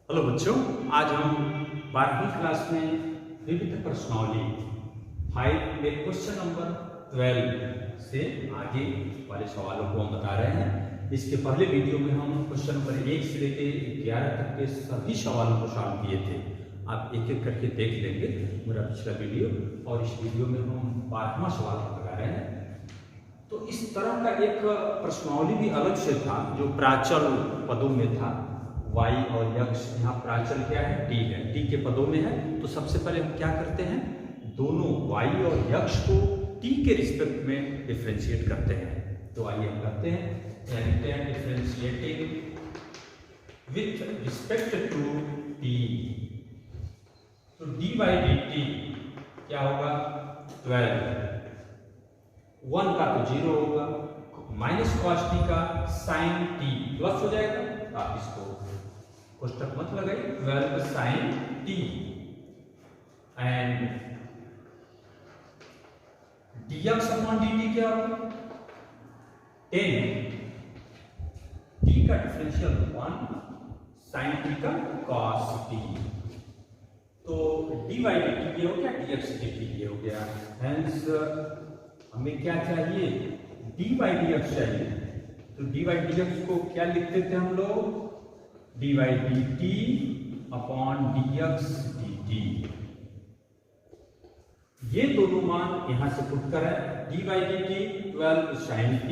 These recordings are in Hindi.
हेलो बच्चों, आज हम 12वीं क्लास में विविध प्रश्नावली 5 में क्वेश्चन नंबर 12 से आगे वाले सवालों को हम बता रहे हैं। इसके पहले वीडियो में हम क्वेश्चन नंबर 1 से लेकर 11 तक के सभी सवालों को सॉल्व किए थे। आप एक एक करके देख लेंगे मेरा पिछला वीडियो, और इस वीडियो में हम 12वां सवाल लगा रहे हैं। तो इस तरह का एक प्रश्नावली भी अलग से था जो प्राचल पदों में था। y और यक्ष, यहाँ प्राचल क्या है, t है, t के पदों में है। तो सबसे पहले हम क्या करते हैं, दोनों y और यक्ष को t के रिस्पेक्ट में डिफरेंशिएट करते हैं। तो आइए हम करते हैं differentiating with respect to t। तो dy dt क्या होगा, 12, 1 का तो 0 होगा, माइनस cos t का sin t प्लस हो जाएगा। आप इसको कोष्टक मत लगाइए, 12 sin t and dx upon dt क्या होगा, 10 t का डिफरेंशियल 1 sin t का cos t। तो dy dt ये हो गया, dx dt ये हो गया। हेंस हमें क्या चाहिए, dy dx चाहिए। तो dy dx को क्या लिखते थे हम लोग, dy dt upon dx dt। ये दोनों मान यहां से पुट कर है, dy dt 12 sin t,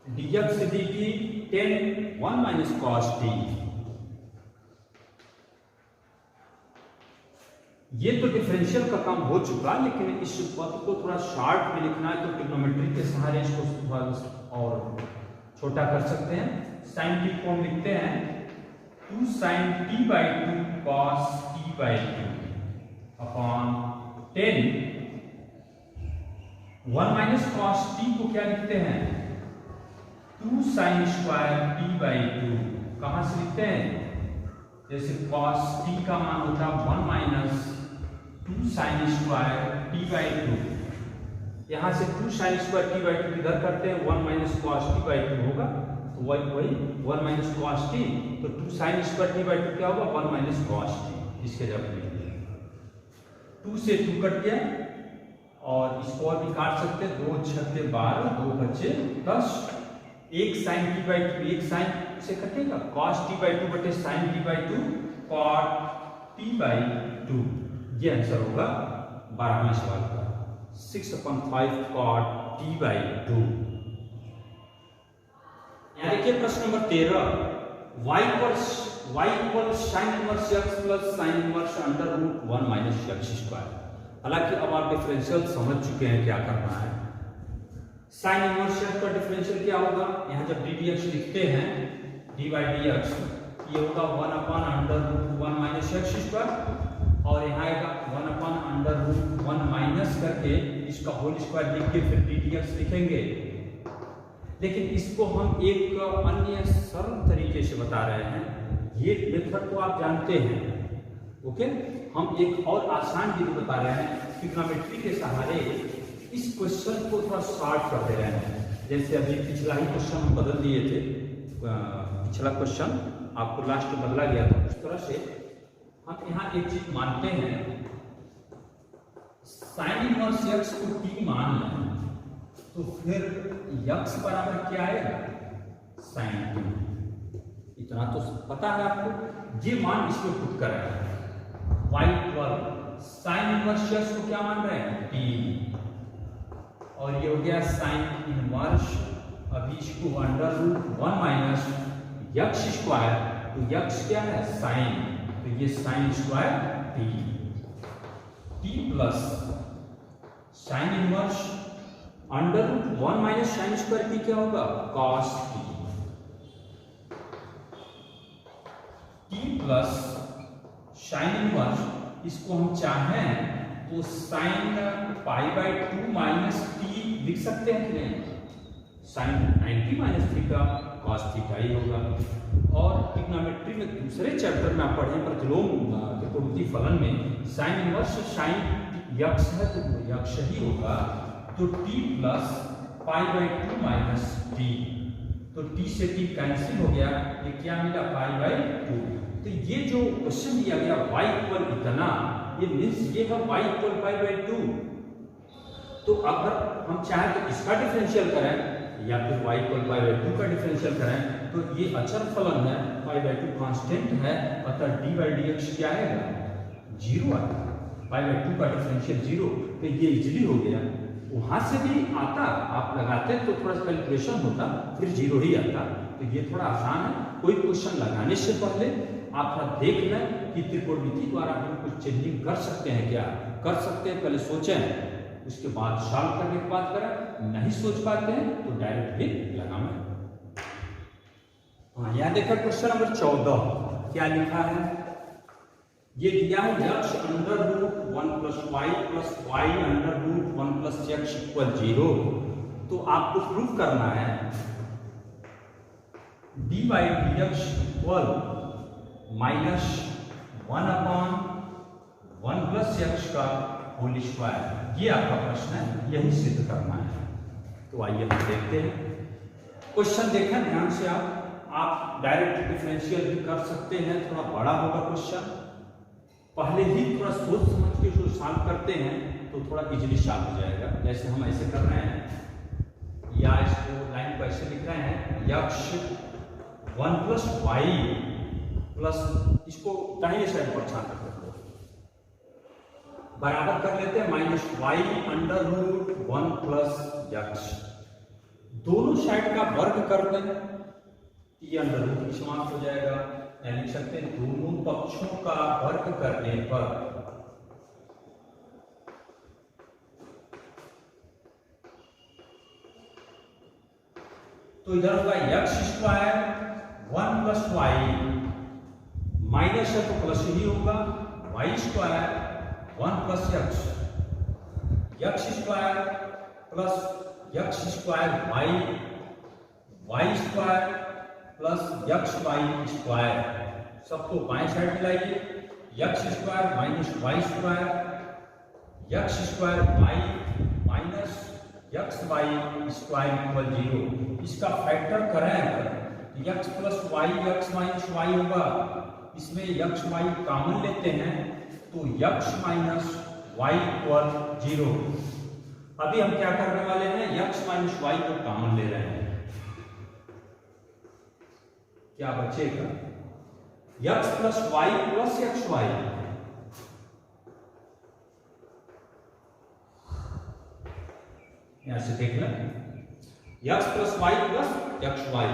dx dt 10 1 minus cos t। ये तो डिफरेंशियल का काम हो चुका, लेकिन इस पद को थोड़ा शॉर्ट में लिखना है तो ट्रिग्नोमेट्री के सहारे इसको थोड़ा और छोटा कर सकते हैं। sin t को हम लिखते हैं 2 sin t by 2 cos t by 2 upon 10 1 minus cos t को क्या लिखते हैं, 2 sin square t by 2। कहां से लिखते हैं, जैसे cos t का मान होता है 1 minus 2 sin square t by 2। यहां से 2 sin square t by 2 इधर करते हैं, 1 minus cos t by 2 होगा। तो वही 1 minus cos t, तो 2 sin square t by 2 क्या होगा, 1 minus cos t। इसके जब 2 से 2 कट गया, और इसको और भी काट सकते हैं, 2 6 12, 2 बचे 10, 1 sin t by 2, 1 sin से कटेगा, cos t by 2 बटे sin t by 2 cot t by 2। ये आंसर होगा 12वें सवाल का, 6/5 cot t by 2। यहाँ देखिए प्रश्न number 13, y equal sin inverse x plus sin inverse under root 1 minus x square. हालांकि अब आप डिफरेंशियल समझ चुके हैं क्या करना है। sin इनवर्स x का डिफरेंशियल क्या होगा, यहाँ जब ddx लिखते हैं, dy dx ये होगा 1 upon under root 1 minus x square, और यहाँ आएगा 1 अपॉन अंडर रूट 1 माइनस करके इसका होल स्क्वायर लिख के फिर ddx लिखेंगे। लेकिन इसको हम एक अन्य सरल तरीके से बता रहे हैं, ये मेथड को आप जानते हैं। ओके, हम एक और आसान विधि बता रहे हैं, ट्रिग्नोमेट्री के सहारे इस क्वेश्चन को थोड़ा शॉर्ट कर दे रहे हैं। जैसे अभी पिछला ही क्वेश्चन हम बदल दिए थे, पिछला क्वेश्चन आपको लास्ट में बदला गया था, उस तरह से हम यहाँ एक चीज मानते हैं, sin इनवर्स x को t मान लें, तो फिर x बराबर क्या आएगा, sin t। इतना तो पता है आपको, ये मान इसमें पुट कर रहे हैं। y equal sin inverse x को क्या मान रहे हैं, t, और ये हो गया sin इनवर्स, अभी इसको under root 1 minus x square, तो x क्या है, sin, तो ये sin square t plus sin inverse under root 1 minus sin square t क्या होगा, cos t plus sin inverse, इसको हम चाहें तो sin pi by 2 minus t लिख सकते हैं कि नहीं, sin 90 minus theta cos theta ही होगा। और ट्रिग्नोमेट्री में दूसरे चैप्टर में आप पढ़ें, प्रतिलोम त्रिकोणमितीय फलन में sin इनवर्स sin यक्ष है तो यक्ष ही होगा, तो t plus pi by 2 minus t। तो t से t कैंसिल हो गया, ये क्या मिला π/2। तो ये जो क्वेश्चन दिया गया y इक्वल इतना, ये मीन्स ये है y इक्वल π/2। तो अगर हम चाहें तो इसका डिफरेंशियल करें या फिर y इक्वल π/2 का डिफरेंशियल करें, तो ये अचर फलन है, π/2 कांस्टेंट है, अतः d/dx क्या आएगा 0 आएगा, π/2 का डिफरेंशियल 0। तो ये इजीली हो गया। वहां से भी आता, आप लगाते तो थोड़ा सा कैलकुलेशन होता, फिर 0 ही आता। तो ये थोड़ा आसान है। कोई क्वेश्चन लगाने से पहले आप थोड़ा देख लें कि त्रिकोणमिति द्वारा हम कुछ चेंजिंग कर सकते हैं, क्या कर सकते हैं, पहले सोचें, उसके बाद सॉल्व करने की बात करें। नहीं सोच पाते हैं तो डायरेक्टली लगाएं। हाँ, यहाँ देखा क्वेश्चन नंबर 14 क्या लिखा है, ये दिया है x under root 1 plus y plus y under root 1 plus x equal 0। तो आपको प्रूफ करना है dy dx equal minus 1/1 plus x का होल स्क्वायर। ये आपका प्रश्न है, यही सिद्ध करना है। तो आइए हम देखते हैं क्वेश्चन। देखें ध्यान से, आप डायरेक्ट डिफरेंशियल भी कर सकते हैं, थोड़ा बड़ा होगा क्वेश्चन। पहले ही थोड़ा सोच समझ के जो सॉल्व करते हैं तो थोड़ा इजीली सॉल्व हो जाएगा। जैसे हम ऐसे कर रहे हैं, या इसको लाइन को ऐसे लिख रहे हैं, x 1 प्लस वाई प्लस, इसको दाहिने साइड पर छान रखते हैं, बराबर कर लेते हैं minus y under root 1 plus x. दोनों साइड का वर्ग कर दें, ये अंडर रूट भी समाप्त हो जाएगा। लिख सकते हैं दोनों पक्षों का वर्ग करने पर तो इधर होगा x square 1 plus y, minus है तो प्लस ही होगा, y square 1 plus x, x square plus x square y, y square plus x y square. सबको बाएं साइड मिलाइए, x square minus y square, x square y minus x y square equal 0। इसका फैक्टर करें तो x plus y x minus y होगा, इसमें एक्स वाई कॉमन लेते हैं तो एक्स माइनस वाई इक्वल 0। अभी हम क्या करने वाले हैं, एक्स माइनस वाई को कॉमन ले रहे हैं, क्या बचेगा x plus y plus x y. यहां से देख लें, x plus y plus x y,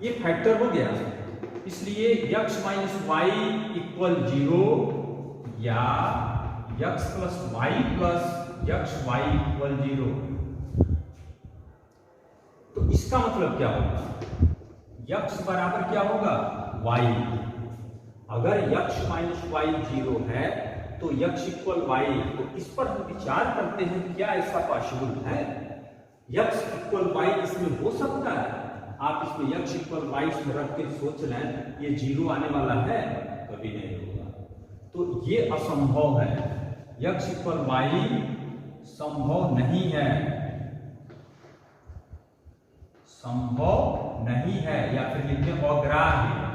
ये फैक्टर हो गया, इसलिए x माइनस वाई इक्वल 0 या x plus y plus x y equal 0। तो इसका मतलब क्या होगा, x बराबर क्या होगा y। अगर x माइनस वाई 0 है तो x इक्वल वाई। तो इस पर हम विचार करते हैं, क्या ऐसा पॉसिबल है, x इक्वल वाई इसमें हो सकता है। आप इसमें x इक्वल वाई इसमें रख के सोच लें, ये 0 आने वाला है, कभी नहीं होगा। तो ये असंभव है, x इक्वल वाई संभव नहीं है, संभव नहीं है, या फिर लिखते हैं अग्राह्य।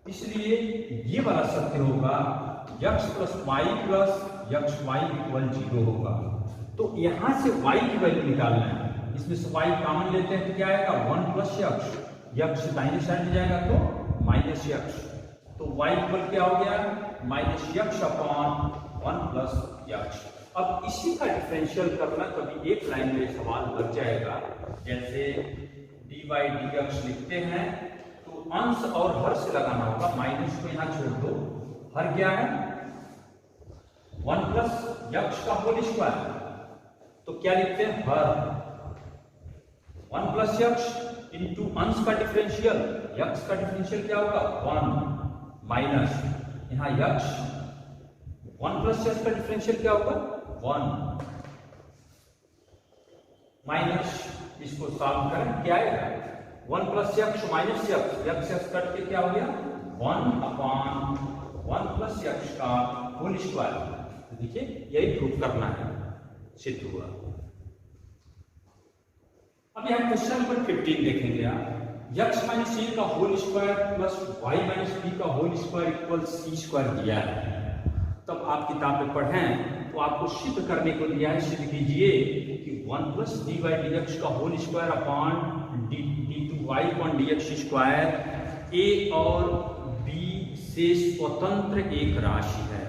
इसलिए ये वाला सत्य होगा x plus y plus x y equal 0 होगा। तो यहां से y की वैल्यू निकालना है, इसमें से y कॉमन लेते हैं तो क्या आएगा 1 प्लस एक्स, एक्स दाहिने साइड में जाएगा तो माइनस एक्स। तो y इक्वल क्या हो गया minus x upon 1 plus x. अब इसी का डिफरेंशियल करना, कभी एक लाइन में सवाल लग जाएगा, जैसे dy dx लिखते हैं तो अंश और हर से लगाना होगा, माइनस को यहां छोड़ दो, हर क्या है 1 प्लस एक्स का होल स्क्वायर। तो क्या लिखते हैं हर 1 प्लस एक्स इंटू अंश का डिफरेंशियल, एक्स का डिफरेंशियल क्या होगा 1 माइनस यहां एक्स 1 प्लस एक्स का डिफरेंशियल क्या होगा 1 माइनस, इसको सॉल्व करें क्या आएगा 1 plus x minus x, x cut के क्या हो गया 1 अपॉन 1 प्लस एक्स का होल स्क्वायर। तो देखिए यही प्रूफ करना है, सिद्ध हुआ। अभी हम क्वेश्चन नंबर 15 देखेंगे आप। x माइनस ए का whole square plus y minus b का whole square equal c square दिया है। तब आप किताब में पढ़ें तो आपको सिद्ध करने को दिया है, सिद्ध कीजिए कि 1 plus d y d x का whole square upon d two y upon d x square a और बी से स्वतंत्र एक राशि है।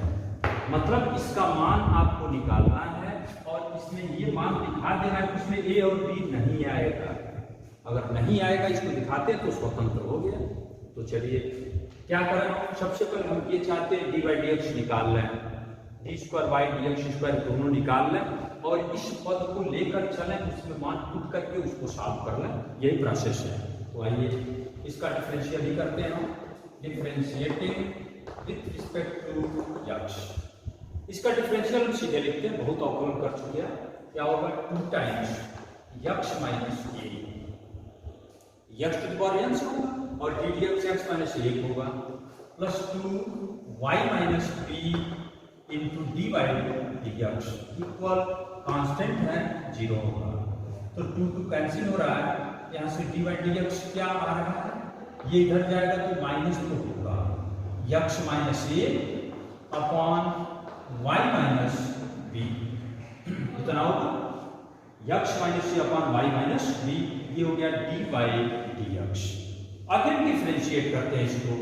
मतलब इसका मान आपको निकालना है और इसमें ये मान दिखा देना है कि उसमें ए और बी नहीं आएगा। अगर नहीं आएगा इसको दिखाते तो स्वतंत्र हो गया। तो चलिए क्या करें, सबसे पहले हम ये चाहते हैं डी वाई डी एक्स निकाल लें, d square y d x square दोनों निकाल लें और इस पद को लेकर चलें, उसमें मान पुट करके उसको सॉल्व कर लें। यही प्रोसेस है। तो आइए इसका डिफरेंशियल ही करते हैं हम, differentiating with respect to x. इसका डिफरेंशियल हम सीधे लिखते हैं, बहुत अवकलन कर चुके हैं। क्या होगा, 2 times x minus a, x to the power n से होगा और d d x x minus 1 होगा plus 2 y minus b into d y d x equal constant है 0 होगा। तो 2 कैंसिल हो रहा है, यहाँ से डी वाई डी एक्स क्या आ रहा है, ये इधर जाएगा तो माइनस तो होगा x minus a upon y minus b, इतना होगा x minus a upon y minus b. ये हो गया d y d x. Again differentiate करते हैं इसको,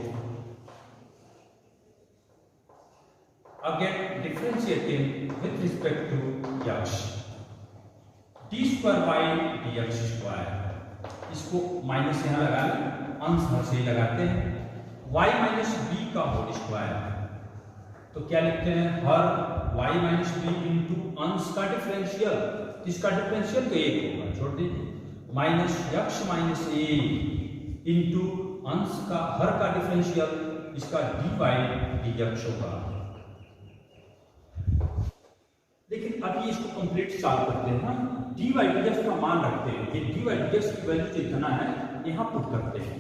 again differentiating with respect to x, d square y d x square, इसको माइनस यहां लगा लें, अंश हर से लगाते हैं, y माइनस बी का होल स्क्वायर। तो क्या लिखते हैं, हर y माइनस बी इंटू अंश का डिफरेंशियल, इसका डिफरेंशियल तो 1 होगा, छोड़ दीजिए, माइनस एक्स माइनस ए इंटू अंश का हर का डिफरेंशियल, इसका डी वाई डी एक्स होगा। लेकिन अभी इसको कंप्लीट सॉल्व करते हैं। डी वाई डी एक्स का मान रखते हैं, ये डी वाई डी एक्स की वैल्यू जितना है यहां पुट करते हैं,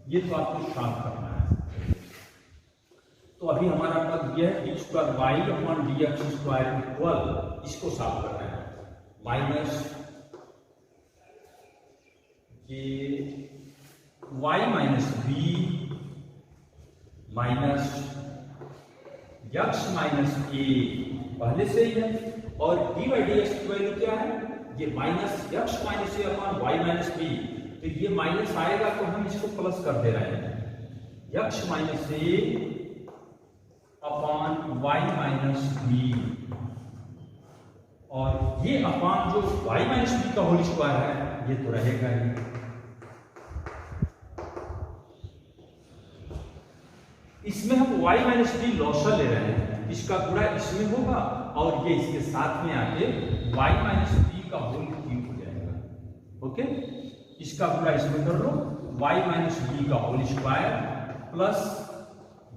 ये तो आपको सॉल्व करना है। तो अभी हमारा पद यह है d square y upon d x square equal, इसको सॉल्व करना है, माइनस ये y minus b minus x minus a पहले से ही है, और डी वाई डी एक्स की वैल्यू क्या है, ये minus x minus a upon y minus b. तो ये माइनस आएगा तो हम इसको प्लस कर दे रहे हैं, x minus a upon y minus B, और ये अपॉन जो वाई माइनस बी का होल स्क्वायर है ये तो रहेगा ही। इसमें हम y माइनस बी लॉसर ले रहे हैं, इसका गुणा इसमें होगा और ये इसके साथ में आके y माइनस बी का होल क्यूब हो जाएगा। ओके, इसका गुणा इसमें कर लो, y माइनस बी का whole square plus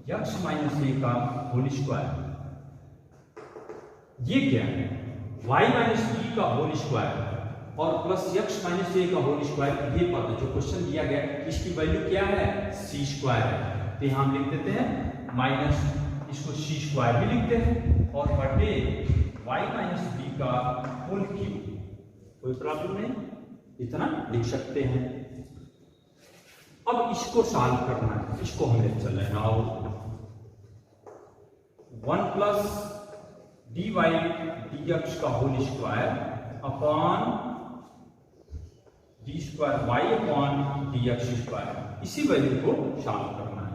x minus a का होल स्क्वायर। ये क्या है, y माइनस बी का होल स्क्वायर और प्लस एक्स माइनस ए का होल स्क्वायर। ये पद जो क्वेश्चन दिया गया इसकी वैल्यू क्या है, सी स्क्वायर है। तो यहां हम लिख देते हैं माइनस, इसको सी स्क्वायर भी लिखते हैं और बटे y माइनस बी का होल क्यूब, कोई प्रॉब्लम नहीं, इतना लिख सकते हैं। अब इसको सॉल्व करना है, इसको हम ले चल रहे हैं, now 1 plus d y d x का whole square upon d square y upon d x square, इसी वैल्यू को सॉल्व करना है।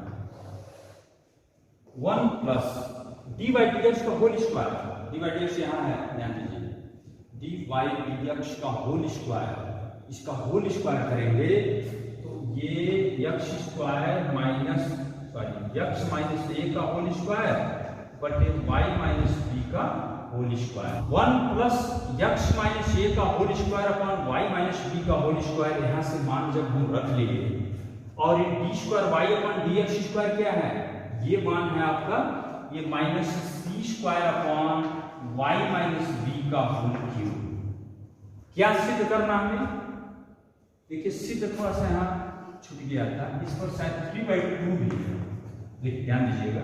1 plus d y d x का whole square, d y d x यहाँ है, ध्यान दीजिए, डी वाई डी एक्स का होल स्क्वायर, इसका होल स्क्वायर करेंगे तो ये x square minus sorry x minus a का होल स्क्वायर बटे वाई माइनस बी का whole square. 1 plus x minus a का whole square upon y minus b का होल स्क्वायर, यहाँ से मान जब हम रख लिए और ये d square y upon d x square क्या है, ये मान है आपका ये minus c square upon y minus b का होल क्यूब। क्या सिद्ध करना हमें, देखिए सिद्ध थोड़ा सा यहाँ छूट गया था, इस पर शायद 3/2 भी है, ध्यान दीजिएगा,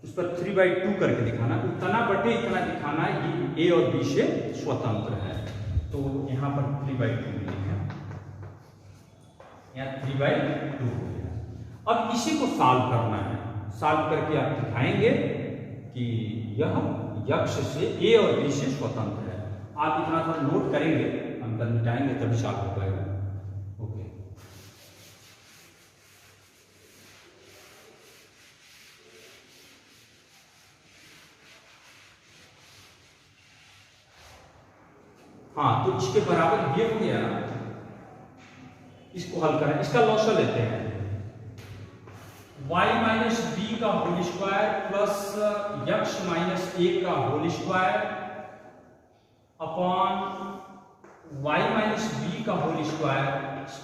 उस पर 3/2 करके दिखाना, उतना बटे इतना दिखाना, ये ए और बी से स्वतंत्र है। तो यहाँ पर 3/2 लिखें, यहाँ 3/2 हो गया। अब इसी को सॉल्व करना है, सॉल्व करके आप दिखाएंगे कि यह यक्ष से ए और बी से स्वतंत्र है। आप इतना थोड़ा नोट करेंगे, अंतर मिटाएंगे तभी सॉल्व हो पाएगा। ओके, हाँ, तो इसके बराबर ये हो गया। इसको हल करें, इसका लॉसल लेते हैं, y माइनस बी का whole square plus x minus a का whole square upon y minus b का होल स्क्वायर।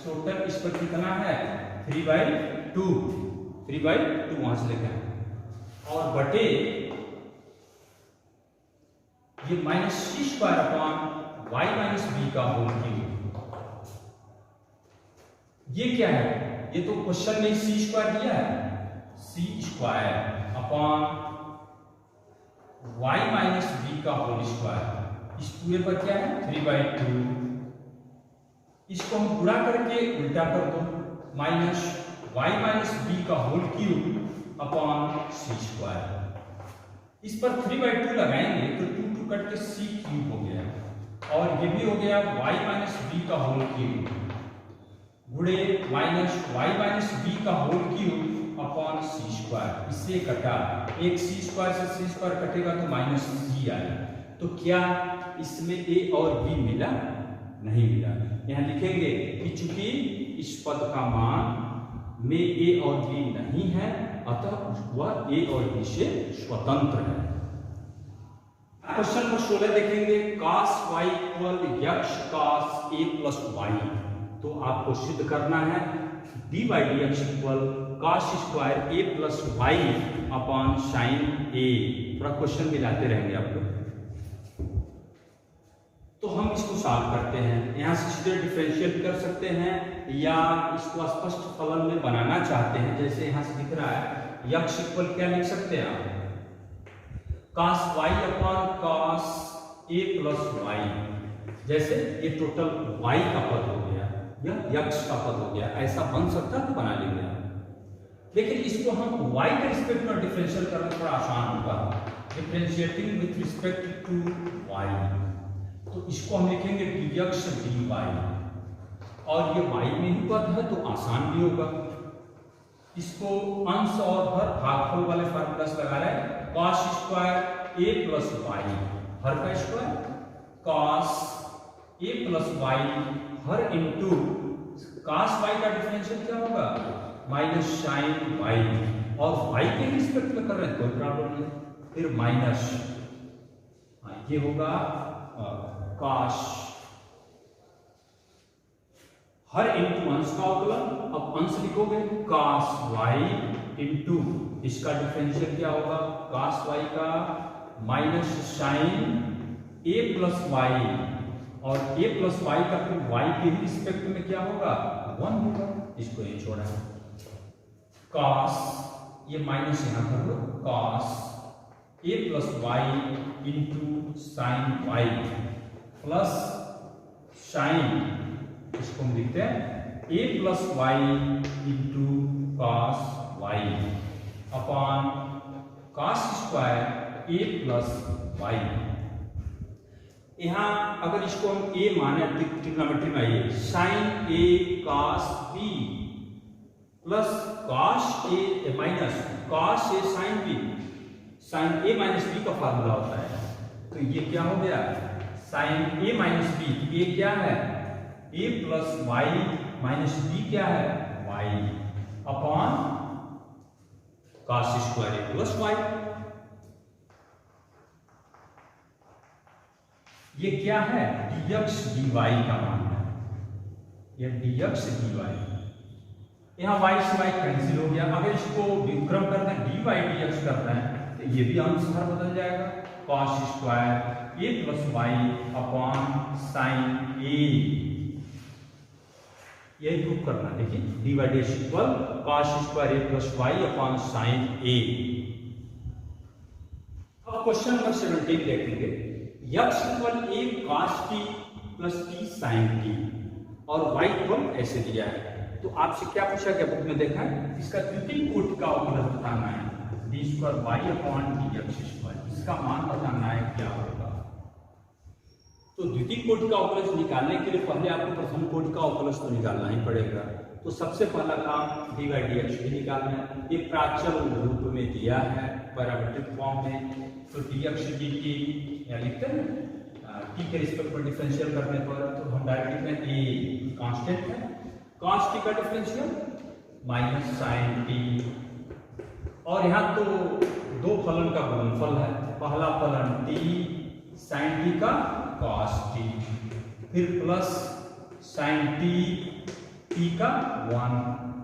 टोटल इस पर कितना है 3/2, 3/2 वहां से लेते हैं, और बटे ये minus c square upon y minus b का होल क्यूब। ये क्या है, ये तो क्वेश्चन में सी स्क्वायर दिया है, c square upon y minus b का होल स्क्वायर। इस पूरे पर क्या है 3/2, इसको हम पूरा करके उल्टा कर दो, माइनस y माइनस बी का होल क्यूब अपॉन सी स्क्वायर। इस पर 3/2 लगाएंगे तो 2 कट के सी क्यूब हो गया, और ये भी हो गया y माइनस बी का होल क्यूब गुणे माइनस y माइनस बी का होल क्यूब अपॉन सी स्क्वायर। इससे कटा, एक सी स्क्वायर से सी स्क्वायर कटेगा तो माइनस सी आएगा। तो क्या इसमें ए और बी मिला? नहीं मिला। यहाँ लिखेंगे कि चूंकि इस पद का मान में ए और बी नहीं है, अतः वह ए और बी से स्वतंत्र है। क्वेश्चन नंबर 16 देखेंगे, cos y equal x cos a plus y. तो आपको सिद्ध करना है d by d x equal cos square a plus y upon sine a. थोड़ा क्वेश्चन मिलाते रहेंगे आप लोग। तो हम इसको सॉल्व करते हैं, यहाँ से सीधे डिफरेंशिएट कर सकते हैं, या इसको स्पष्ट फलन में बनाना चाहते हैं, जैसे यहाँ से दिख रहा है यक्ष इक्वल क्या लिख सकते हैं आप, cos y upon cos a plus y. जैसे ये टोटल y का पद हो गया, यह यक्ष का पद हो गया, ऐसा बन सकता तो बना लेंगे आप। लेकिन इसको हम y के रिस्पेक्ट में डिफरेंशिएट करना थोड़ा आसान होगा, differentiating with respect to y। तो इसको हम लिखेंगे dx dy, और ये y में ही पद है तो आसान भी होगा। इसको अंश और हर भागफल वाले फॉर्मूला से लगा रहे हैं, cos square a plus y, हर का square cos a plus y हर इंटू cos y का डिफरेंशियल क्या होगा माइनस साइन y, और y के रिस्पेक्ट में कर रहे हैं कोई प्रॉब्लम नहीं, फिर माइनस ये होगा cos हर इंटू अंश का अवकलन। अब अंश लिखोगे cos y इंटू इसका डिफरेंशियल क्या होगा cos y का minus sine a plus y, और a प्लस वाई का फिर y के ही रिस्पेक्ट में क्या होगा 1 होगा। इसको ये छोड़ा है cos, ये माइनस यहाँ कर लो, cos a plus y into sine y plus sine, इसको हम लिखते हैं a plus y into cos y upon cos square a plus y. यहाँ अगर इसको हम a माने ट्रिग्नोमेट्री में आइए, sine a cos b plus cos a minus cos a sine b, sine a minus b का फार्मूला होता है। तो ये क्या हो गया sine a minus b, a क्या है a plus y minus b क्या है y upon cos square a plus y. ये क्या है dx dy का मान है, ये dx dy। यहाँ y से y कैंसिल हो गया। अगर इसको व्युत्क्रम करते हैं dy dx करते हैं तो ये भी अंश हर बदल जाएगा, cos square a plus y upon sine a। यही प्रूफ करना, देखिए dy dx equal cos square a plus y upon sine a। अब क्वेश्चन नंबर 17 देखेंगे, x equal a cos t plus t sine t, और y इक्वल ऐसे दिया है। तो आपसे क्या पूछा गया, बुक में देखा है, इसका द्वितीय कोटि का अवकलज बताना है, d square y upon d x square, इसका मान बताना है क्या होगा। तो द्वितीय कोटि का अवकलज निकालने के लिए पहले आपको प्रथम कोटि का अवकलज तो निकालना ही पड़ेगा। तो सबसे पहला काम डी बाई डी एक्स भी निकालना है। ये प्राचल रूप में दिया है पैरामीट्रिक फॉर्म में, तो डी एक्स डी टी या लिखते हैं टी के रिस्पेक्ट पर डिफरेंशियल करने पर, तो हम डायरेक्ट लिखते हैं ए कांस्टेंट है, cos t का डिफरेंशियल माइनस साइन टी, और यहाँ तो दो फलन का गुणनफल है, पहला फलन t साइन टी का cos t, फिर प्लस साइन टी का 1,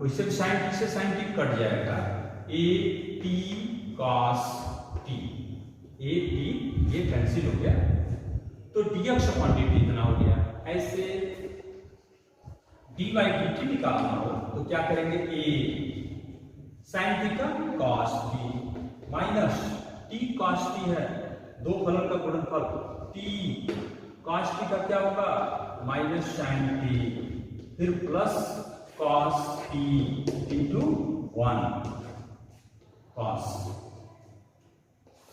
वैसे भी साइन टी से साइन टी कट जाएगा, a t cos t, a t ये कैंसिल हो गया, तो dx अपॉन dt इतना हो गया। ऐसे dy dt निकालना हो तो क्या करेंगे, a साइन टी का cos t minus t cos t है, दो फलन का गुणनफल t cos t का क्या होगा माइनस साइन t, फिर plus cos t into 1 cos,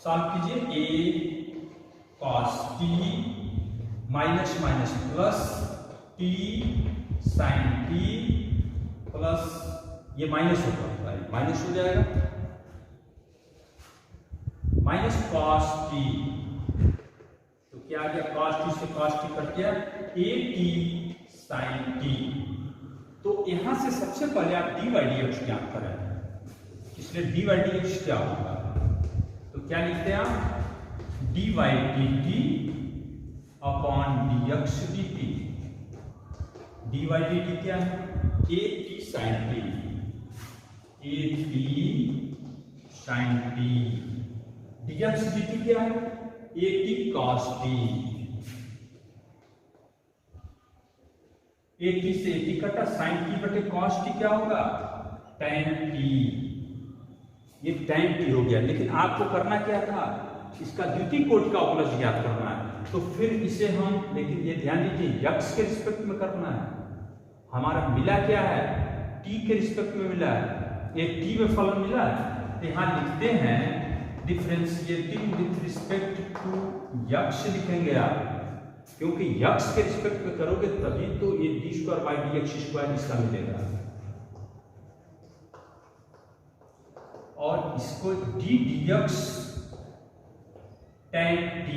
solve कीजिए, a cos t minus minus plus t sine t plus ये माइनस होगा, माइनस हो जाएगा, माइनस cos t, तो क्या आ गया, cos t से cos t कट गया, a t साइन t। तो यहां से सबसे पहले आप dy dx ज्ञात करें, इसलिए dy dx क्या होगा, तो क्या लिखते हैं आप, dy dt upon dx dt, dy dt क्या है, a t sine t, a t sine t, dx dt क्या है, a t cos t, a t से a t कटा, साइन t बटे cos t क्या होगा, tan t, ये tan t हो गया। लेकिन आपको करना क्या था, इसका द्वितीय कोटि का अवकलज ज्ञात करना है, तो फिर इसे हम, लेकिन ये ध्यान दीजिए x के रिस्पेक्ट में करना है, हमारा मिला क्या है, t के रिस्पेक्ट में मिला है, एक t में फलन मिला है, तो यहाँ लिखते हैं differentiating with respect to x लिखेंगे आप, क्योंकि x के रिस्पेक्ट में करोगे तभी तो ये d square by d x square इसका मिलेगा, और इसको D d x tan t,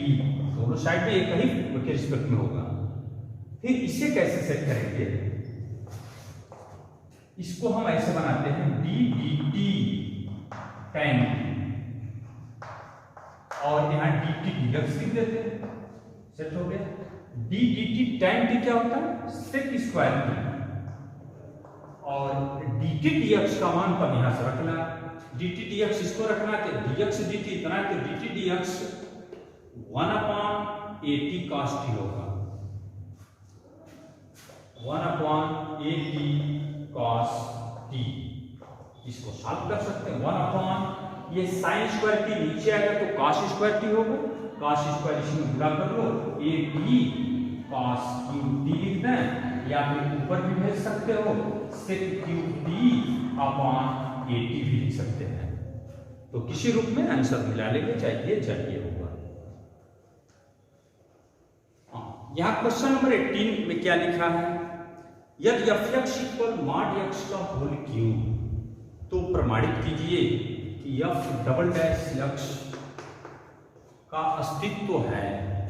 दोनों साइड में एक ही के रिस्पेक्ट में होगा। फिर इसे कैसे सेट करेंगे, इसको हम ऐसे बनाते हैं d dt tan, और यहाँ dt dx लिख देते हैं, सेट हो गया। d dt tan t क्या होता है, sec स्क्वायर t, और dt dx का मान तब यहां से रखना, dt dx इसको रखना कि dx dt इतना कि dt dx 1 upon a t cos t होगा, 1 upon a t cos t, इसको सॉल्व कर सकते हैं, 1 अपॉन ये साइन स्क्वायर t नीचे आएगा तो cos स्क्वायर t होगा, cos स्क्वायर इसमें गुणा कर लो, a t cos t लिख दें, या फिर ऊपर भी भेज सकते हो sec t upon a t भी लिख सकते हैं, तो किसी रूप में आंसर मिला लेंगे, चाहिए होगा। यहाँ क्वेश्चन नंबर 18 में क्या लिखा है, यदि f(x) इक्वल मॉड x का होल क्यूब, तो प्रमाणित कीजिए कि f डबल डैश x का अस्तित्व है,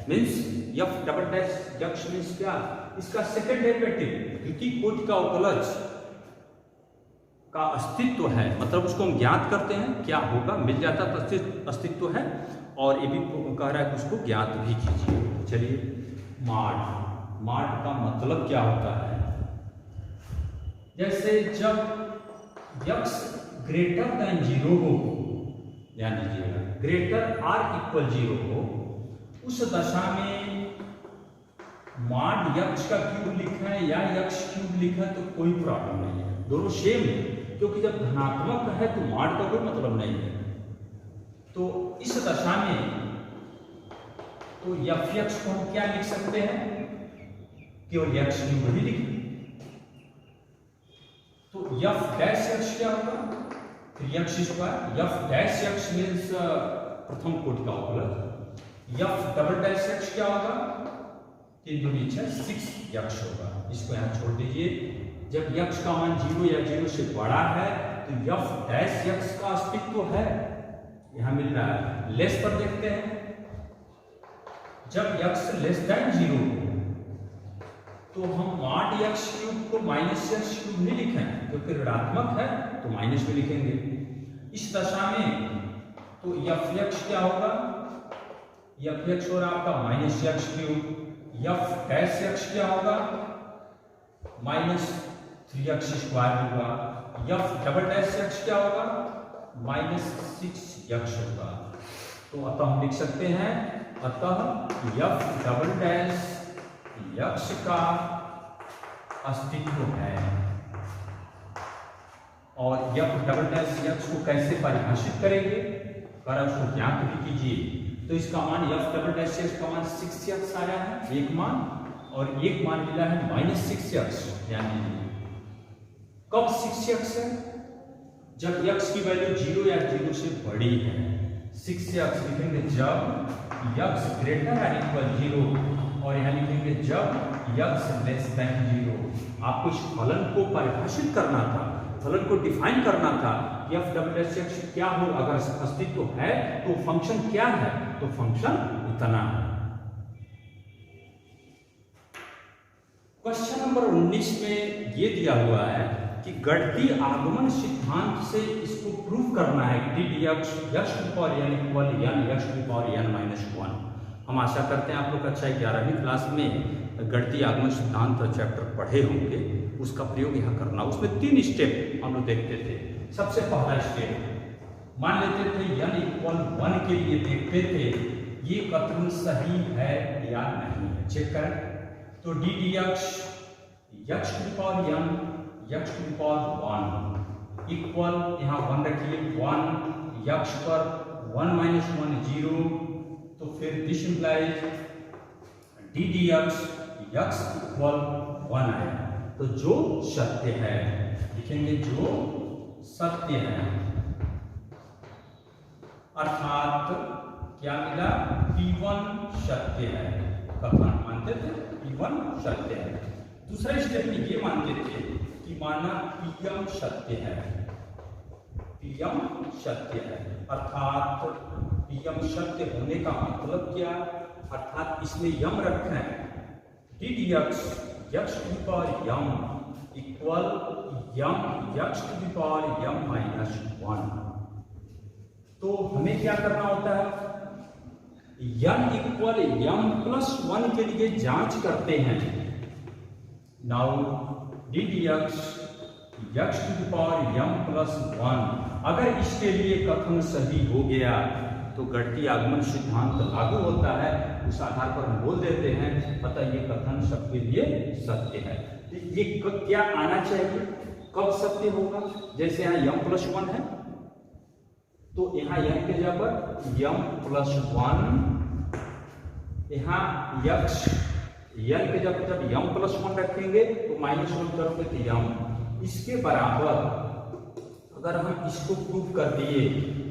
means f double dash x means क्या, इसका सेकंड डेरिवेटिव द्वितीय कोटि का अवकलज का अस्तित्व है, मतलब उसको हम ज्ञात करते हैं, क्या होगा, मिल जाता तो अस्तित्व है, और ये भी कह रहा है कि उसको ज्ञात भी कीजिए। चलिए, मॉड का मतलब क्या होता है, जैसे जब x ग्रेटर देन 0 हो, ध्यान दीजिएगा, ग्रेटर आर इक्वल 0 हो, उस दशा में मॉड x का क्यूब लिखा है या x क्यूब लिखा है तो कोई प्रॉब्लम नहीं है, दोनों सेम है, क्योंकि जब धनात्मक है तो मॉड का कोई मतलब नहीं है। तो इस दशा में तो f(x) को हम क्या लिख सकते हैं, केवल x क्यूब ही लिखें। तो f डैश x क्या होगा? 3x square. f dash x means प्रथम कोटि का अवकलज। f डबल डैश x क्या होगा? 3 दूनी 6 6x होगा। इसको यहाँ छोड़ दीजिए। जब x का मान 0 या 0 से बड़ा है तो f डैश x का अस्तित्व है, यहाँ मिल रहा है। लेस पर देखते हैं, जब x लेस देन 0 तो हम मॉड x क्यूब को माइनस x क्यूब नहीं लिखें, क्योंकि ऋणात्मक है तो माइनस में लिखेंगे। इस दशा में तो f(x) क्या होगा? f(x) हो रहा आपका minus x cube. f dash x क्या होगा? माइनस 3x स्क्वायर होगा। f डबल डैश x क्या होगा? माइनस 6x होगा। तो अतः हम लिख सकते हैं, अतः f डबल डैश x का अस्तित्व है। और f डबल डैश x को कैसे परिभाषित करेंगे? पर उसको ज्ञात भी कीजिए। तो इसका मान f डबल डैश x का मान 6x आया है, एक मान, और एक मान मिला है माइनस 6x। यानी कब 6x है? जब x की वैल्यू 0 या 0 से बड़ी है। 6x लिखेंगे जब x ग्रेटर या इक्वल 0, और यहाँ लिखेंगे जब x लेस देन 0। आपको इस फलन को परिभाषित करना था, फलन को डिफाइन करना था। f डबल डैश x क्या हो? अगर अस्तित्व है तो फंक्शन क्या है? तो फंक्शन इतना है। क्वेश्चन नंबर 19 में ये दिया हुआ है कि गणितीय आगमन सिद्धांत से इसको प्रूव करना है कि dx x to power n equal n x to power n minus 1। हम आशा करते हैं आप लोग अच्छा 11वीं क्लास में गणितीय आगमन सिद्धांत चैप्टर पढ़े होंगे, उसका प्रयोग यहाँ करना। उसमें 3 स्टेप हम लोग देखते थे। सबसे पहला स्टेप मान लेते थे n इक्वल 1 के लिए देखते थे ये कथन सही है या नहीं है, चेक करें। तो ddx x to power n x to power 1 equal, यहाँ 1 रखिए, 1 x पर 1 माइनस 1 0, तो फिर this implies ddx x equal 1 आया। तो जो सत्य है, लिखेंगे जो सत्य है, अर्थात क्या मिला? P1 सत्य है। कथन मानते थे P1 सत्य है। दूसरा स्टेप में ये मानते थे कि माना Pm सत्य है, Pm सत्य है, अर्थात Pm सत्य होने का मतलब क्या? अर्थात इसमें यम रखें, ddx x to the power m equal m x to the power m minus 1। तो हमें क्या करना होता है? n इक्वल m प्लस 1 के लिए जांच करते हैं। Now ddx x to the power m plus 1, अगर इसके लिए कथन सही हो गया तो गणितीय आगमन सिद्धांत लागू होता है। उस आधार पर हम बोल देते हैं अतः ये कथन सबके लिए सत्य है। ये क्या आना चाहिए? कब सत्य होगा? जैसे यहाँ m प्लस 1 है तो यहाँ m के जगह पर m प्लस 1, यहाँ x n के जब m प्लस 1 रखेंगे तो माइनस 1 करोगे तो m, इसके बराबर अगर हम इसको प्रूव कर दिए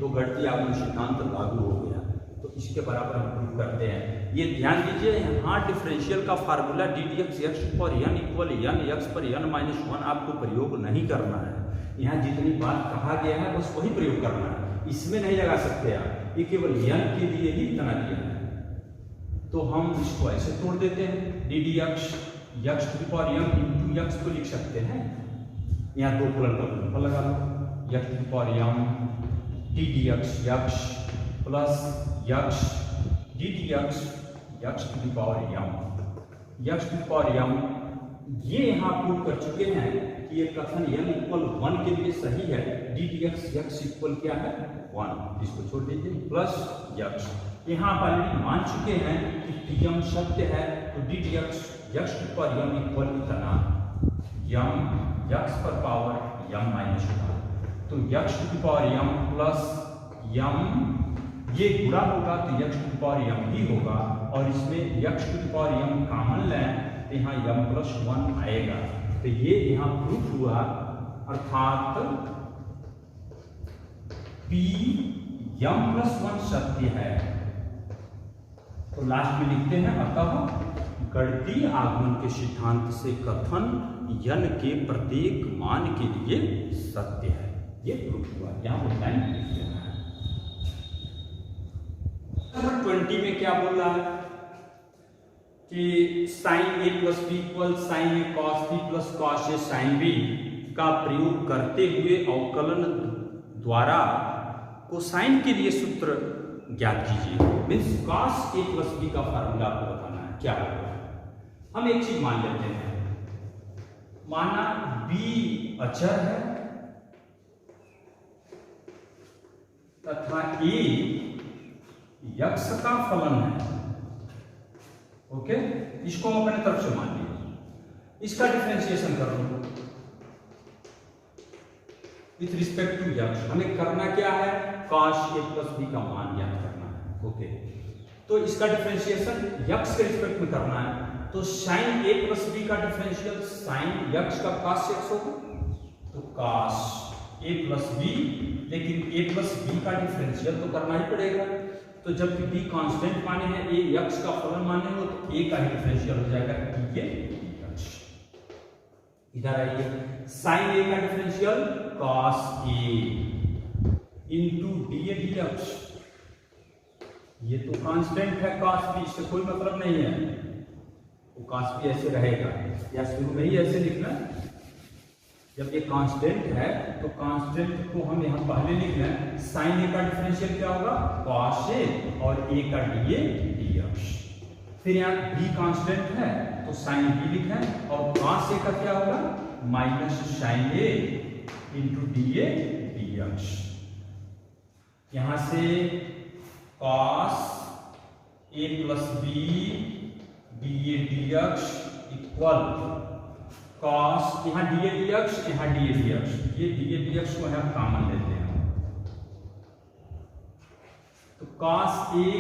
तो गणितीय आगमन सिद्धांत लागू हो गया। तो इसके बराबर हम प्रूव करते हैं। ये ध्यान दीजिए, यहाँ डिफरेंशियल का फार्मूला ddx x पर n इक्वल n x पर n माइनस 1 आपको प्रयोग नहीं करना है। यहाँ जितनी बात कहा गया है बस वही प्रयोग करना है, इसमें नहीं लगा सकते आप। ये केवल n के लिए ही इतना दिया है। तो हम इसको ऐसे तोड़ देते हैं, ddx x to the power m into x को लिख सकते हैं। यहाँ दो फलन का गुणनफल लगा लो, x to the power m ddx x plus x ddx x to the power m x to the power m। ये यहाँ प्रूव कर चुके हैं कि ये कथन n इक्वल 1 के लिए सही है। ddx x इक्वल क्या है? 1। इसको छोड़ दीजिए, प्लस x। यहाँ पर मान चुके हैं कि Pm सत्य है, तो ddx x to the power m equal इतना m x पर पावर m माइनस 1। तो x to the power m plus m, ये गुणा होगा तो x to the power m ही होगा, और इसमें x to the power m common लें तो यहाँ m+1 आएगा। तो ये यहाँ प्रूफ हुआ, अर्थात p m+1 सत्य है। तो लास्ट में लिखते हैं, अतः गणितीय आगमन के सिद्धांत से कथन n के प्रत्येक मान के लिए सत्य है। ये प्रूफ हुआ। यहाँ वो लाइन लिख देना है। नंबर 20 में क्या बोल रहा है कि sin a + b = sin a cos b + cos a sin b का प्रयोग करते हुए अवकलन द्वारा कोसाइन के लिए सूत्र ज्ञात कीजिए। मीन्स cos a + b का फार्मूला आपको बताना है। क्या होगा? हम एक चीज मान लेते हैं, माना b अचर है तथा a यक्ष का फलन है। ओके, इसको हम अपने तरफ से मान लिया। इसका डिफरेंशिएशन कर लो विथ रिस्पेक्ट टू यक्ष। हमें करना क्या है? cos a + b का मान ज्ञात करना है। ओके, तो इसका डिफरेंशिएशन यक्ष के रिस्पेक्ट में करना है। तो sin a + b का डिफरेंशियल sin यक्ष का cos यक्ष होगा, तो cos a + b, लेकिन a + b का डिफरेंशियल तो करना ही पड़ेगा। तो जब b कांस्टेंट माने हैं, a यक्ष का फलन माने हो, तो a का ही डिफरेंशियल हो जाएगा ये यक्ष। इधर आइए, sin a का differential cos a into dA dx। ये तो कांस्टेंट है cos b, इससे कोई मतलब नहीं है, वो cos b ऐसे रहेगा, या शुरू में ही ऐसे लिखना। जब ये कांस्टेंट है तो कांस्टेंट को हम यहाँ पहले लिख लें। sin a का डिफरेंशियल क्या होगा? cos a, और a का dA dx। फिर यहाँ b कांस्टेंट है तो sin b लिखें, और cos a का क्या होगा? -sin a into dA dx। यहाँ से cos a + b dA dx equal cos, यहाँ dA dx, यहाँ dA dx, ये dA dx को हम कॉमन लेते हैं। तो cos a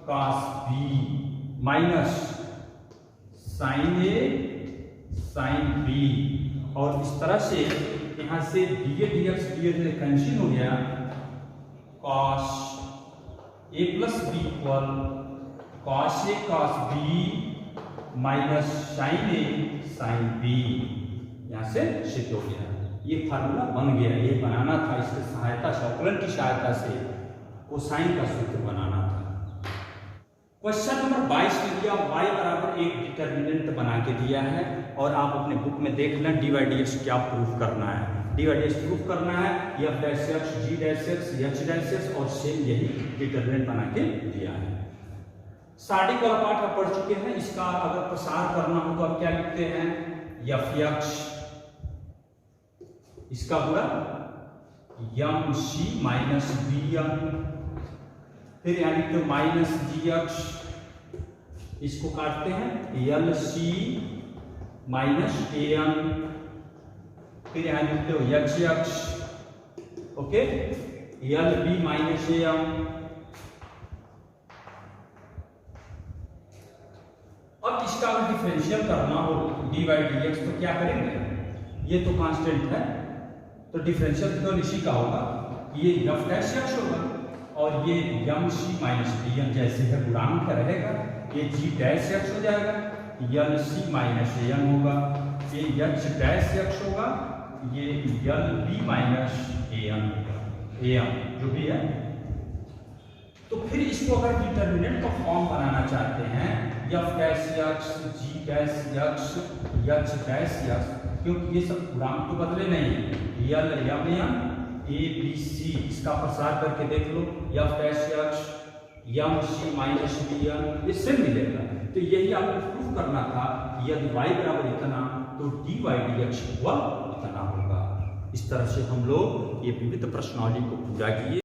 cos b minus sin a sin b, और इस तरह से यहाँ से dA dx कैंसिल हो गया। cos a + b equal cos a cos b minus sin a sin b, यहाँ से सिद्ध हो गया। ये फार्मूला बन गया। ये बनाना था, इसकी सहायता से, अवकलन की सहायता से कोसाइन का सूत्र बनाना था। क्वेश्चन नंबर 22 में दिया y = एक डिटर्मिनेंट बना के दिया है, और आप अपने बुक में देख लें dy dx क्या प्रूफ करना है। dy dx प्रूफ करना है f'(x), g'(x), h'(x), और सेम यही डिटर्मिनेंट बना के दिया है। साड़ी का पाठ आप पढ़ चुके हैं। इसका अगर प्रसार करना हो तो आप क्या लिखते हैं? f(x), इसका पूरा mc - bm, फिर यहाँ लिखते हो -gx, इसको काटते हैं lc - am, फिर यहाँ लिखते हो hx, ओके, lb - am। अब इसका अगर डिफरेंशियल करना हो dy dx तो क्या करेंगे? ये तो कांस्टेंट है, तो डिफरेंशियल तो इसी का होगा, ये f'(x) होगा, और ये mc - bm जैसे है गुणांक रहेगा, ये g'(x) हो जाएगा, lc - am होगा, ये h'(x) होगा, ये lb - am जो भी है। तो फिर इसको अगर डिटर्मिनेंट का फॉर्म बनाना चाहते हैं, f'(x), g'(x), h'(x), क्योंकि ये सब गुणांक तो बदले नहीं, l, m, a, b, c, इसका प्रसार करके देख लो, f'(x), mc - bm, इससे मिलेगा। तो यही आपको प्रूफ करना था, यदि y = इतना तो dy dx इतना होगा। इस तरह से हम लोग ये विविध प्रश्नावली को पूरा किए।